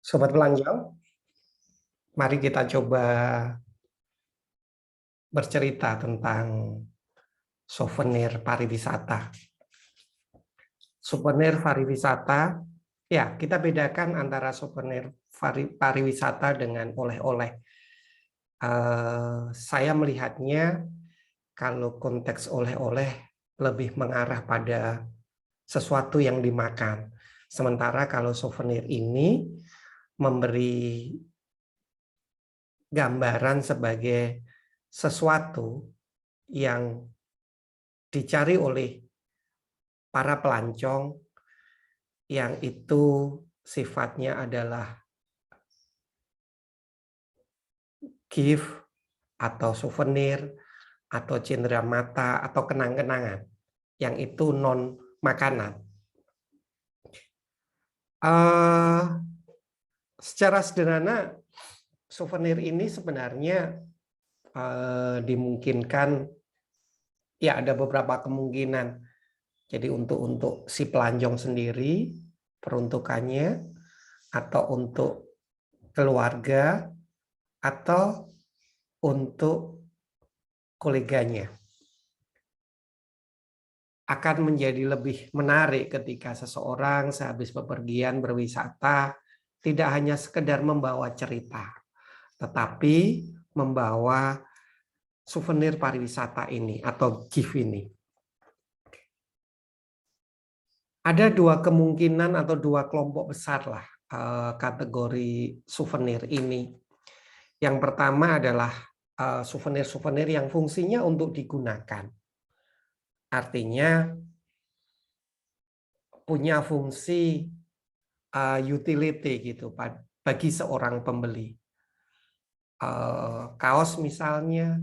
Sobat Belanjang, mari kita coba bercerita tentang souvenir pariwisata. Souvenir pariwisata, ya kita bedakan antara souvenir pariwisata dengan oleh-oleh. Saya melihatnya kalau konteks oleh-oleh lebih mengarah pada sesuatu yang dimakan. Sementara kalau souvenir ini memberi gambaran sebagai sesuatu yang dicari oleh para pelancong yang itu sifatnya adalah gift atau souvenir atau cenderamata atau kenang-kenangan yang itu non makanan. Secara sederhana souvenir ini sebenarnya dimungkinkan, ya ada beberapa kemungkinan. Jadi untuk si pelancong sendiri peruntukannya, atau untuk keluarga, atau untuk koleganya. Akan menjadi lebih menarik ketika seseorang sehabis bepergian berwisata tidak hanya sekedar membawa cerita, tetapi membawa souvenir pariwisata ini atau gift ini. Ada dua kemungkinan atau dua kelompok besar lah kategori souvenir ini. Yang pertama adalah souvenir-souvenir yang fungsinya untuk digunakan. Artinya punya fungsi utility gitu bagi seorang pembeli. Kaos misalnya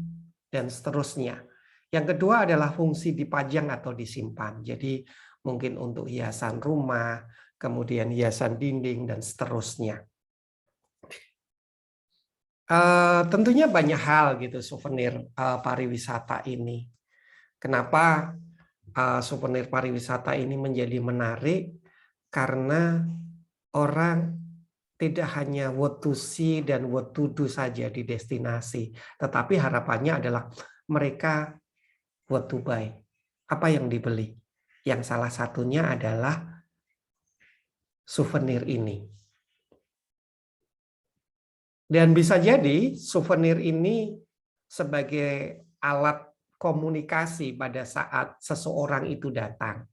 dan seterusnya. Yang kedua adalah fungsi dipajang atau disimpan. Jadi mungkin untuk hiasan rumah, kemudian hiasan dinding dan seterusnya. Tentunya banyak hal gitu souvenir pariwisata ini. Kenapa souvenir pariwisata ini menjadi menarik? Karena orang tidak hanya what to see dan what to do saja di destinasi, tetapi harapannya adalah mereka what to buy. Apa yang dibeli? Yang salah satunya adalah souvenir ini. Dan bisa jadi souvenir ini sebagai alat komunikasi pada saat seseorang itu datang.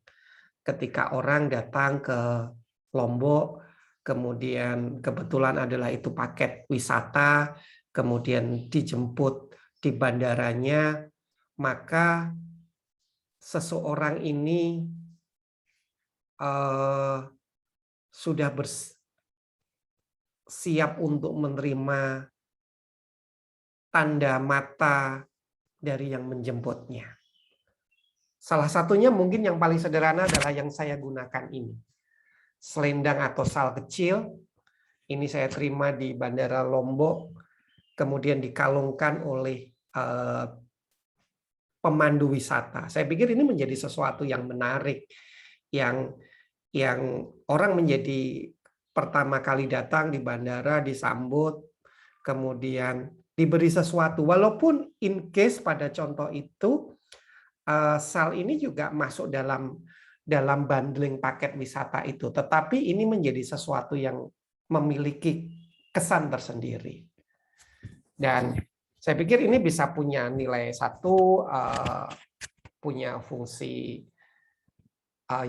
Ketika orang datang ke Lombok, kemudian kebetulan adalah itu paket wisata, kemudian dijemput di bandaranya, maka seseorang ini sudah siap untuk menerima tanda mata dari yang menjemputnya. Salah satunya mungkin yang paling sederhana adalah yang saya gunakan ini. Selendang atau sal kecil, ini saya terima di Bandara Lombok, kemudian dikalungkan oleh pemandu wisata. Saya pikir ini menjadi sesuatu yang menarik, yang orang menjadi pertama kali datang di bandara disambut, kemudian diberi sesuatu. Walaupun in case pada contoh itu sal ini juga masuk dalam bundling paket wisata itu, tetapi ini menjadi sesuatu yang memiliki kesan tersendiri. Dan saya pikir ini bisa punya nilai satu, punya fungsi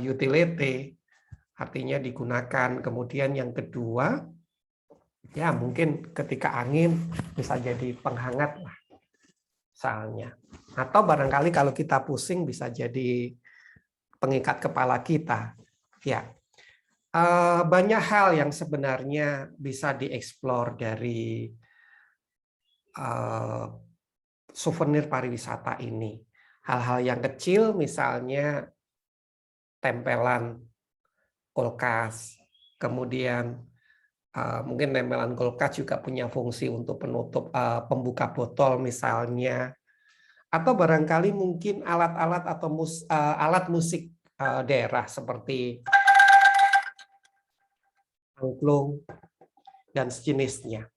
utility, artinya digunakan. Kemudian yang kedua, ya mungkin ketika angin bisa jadi penghangat lah salnya. Atau barangkali kalau kita pusing bisa jadi pengikat kepala kita. Ya, banyak hal yang sebenarnya bisa dieksplor dari souvenir pariwisata ini. Hal-hal yang kecil misalnya tempelan kulkas, kemudian mungkin tempelan kulkas juga punya fungsi untuk penutup pembuka botol misalnya, atau barangkali mungkin alat-alat atau alat musik daerah seperti angklung, dan sejenisnya.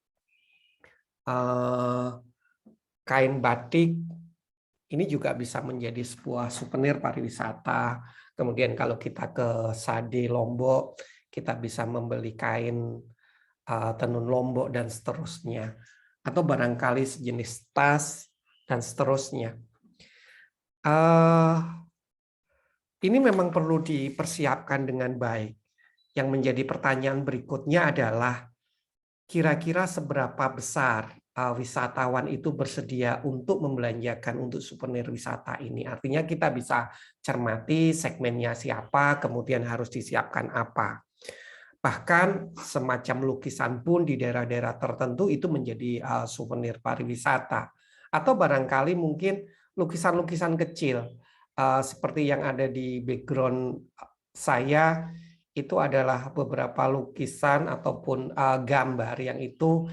Kain batik ini juga bisa menjadi sebuah souvenir pariwisata. Kemudian kalau kita ke Sade Lombok, kita bisa membeli kain tenun Lombok dan seterusnya. Atau barangkali sejenis tas dan seterusnya. Ini memang perlu dipersiapkan dengan baik. Yang menjadi pertanyaan berikutnya adalah kira-kira seberapa besar wisatawan itu bersedia untuk membelanjakan untuk souvenir wisata ini. Artinya kita bisa cermati segmennya siapa, kemudian harus disiapkan apa. Bahkan semacam lukisan pun di daerah-daerah tertentu itu menjadi souvenir pariwisata. Atau barangkali mungkin lukisan-lukisan kecil seperti yang ada di background saya, itu adalah beberapa lukisan ataupun gambar yang itu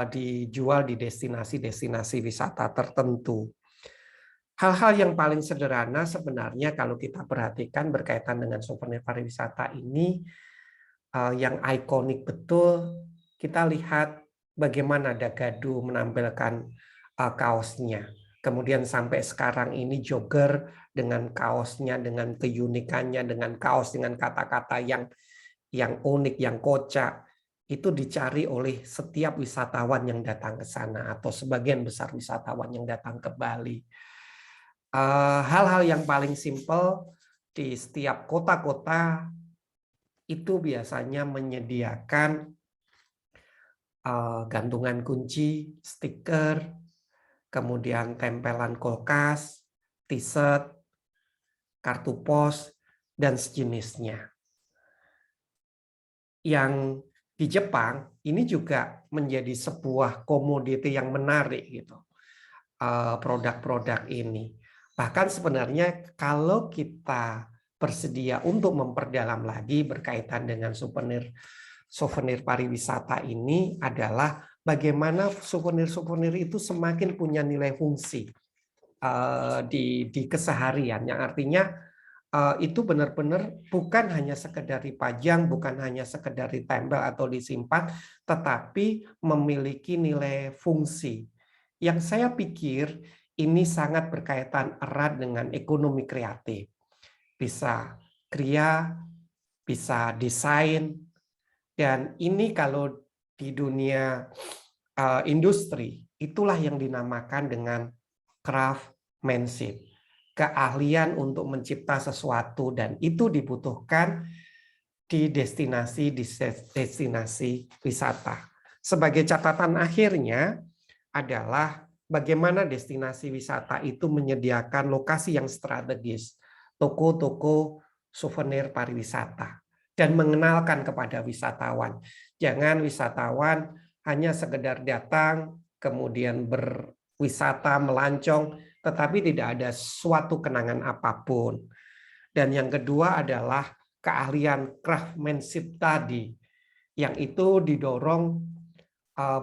dijual di destinasi-destinasi wisata tertentu. Hal-hal yang paling sederhana sebenarnya kalau kita perhatikan berkaitan dengan souvenir pariwisata ini, yang ikonik betul, kita lihat bagaimana Dagadu menampilkan kaosnya. Kemudian sampai sekarang ini jogger dengan kaosnya, dengan keunikannya, dengan kaos dengan kata-kata yang unik, yang kocak, itu dicari oleh setiap wisatawan yang datang ke sana atau sebagian besar wisatawan yang datang ke Bali. Hal-hal yang paling simpel di setiap kota-kota itu biasanya menyediakan gantungan kunci, stiker, kemudian tempelan kulkas, t-shirt, kartu pos, dan sejenisnya. Yang di Jepang ini juga menjadi sebuah komoditi yang menarik gitu. Produk-produk ini. Bahkan sebenarnya kalau kita bersedia untuk memperdalam lagi berkaitan dengan souvenir pariwisata ini adalah bagaimana souvenir-souvenir itu semakin punya nilai fungsi di keseharian, yang artinya itu benar-benar bukan hanya sekedar dipajang, bukan hanya sekedar ditempel atau disimpan, tetapi memiliki nilai fungsi. Yang saya pikir ini sangat berkaitan erat dengan ekonomi kreatif. Bisa kria, bisa desain, dan ini kalau di dunia industri, itulah yang dinamakan dengan craftsmanship. Keahlian untuk mencipta sesuatu, dan itu dibutuhkan di destinasi wisata. Sebagai catatan akhirnya adalah bagaimana destinasi wisata itu menyediakan lokasi yang strategis, toko-toko souvenir pariwisata, dan mengenalkan kepada wisatawan. Jangan wisatawan hanya sekedar datang, kemudian berwisata, melancong, tetapi tidak ada suatu kenangan apapun. Dan yang kedua adalah keahlian craftsmanship tadi, yang itu didorong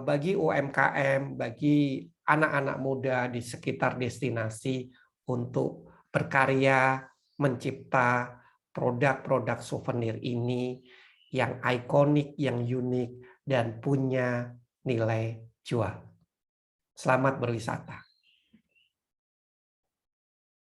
bagi UMKM, bagi anak-anak muda di sekitar destinasi untuk berkarya, mencipta produk-produk souvenir ini yang ikonik, yang unik, dan punya nilai jual. Selamat berwisata.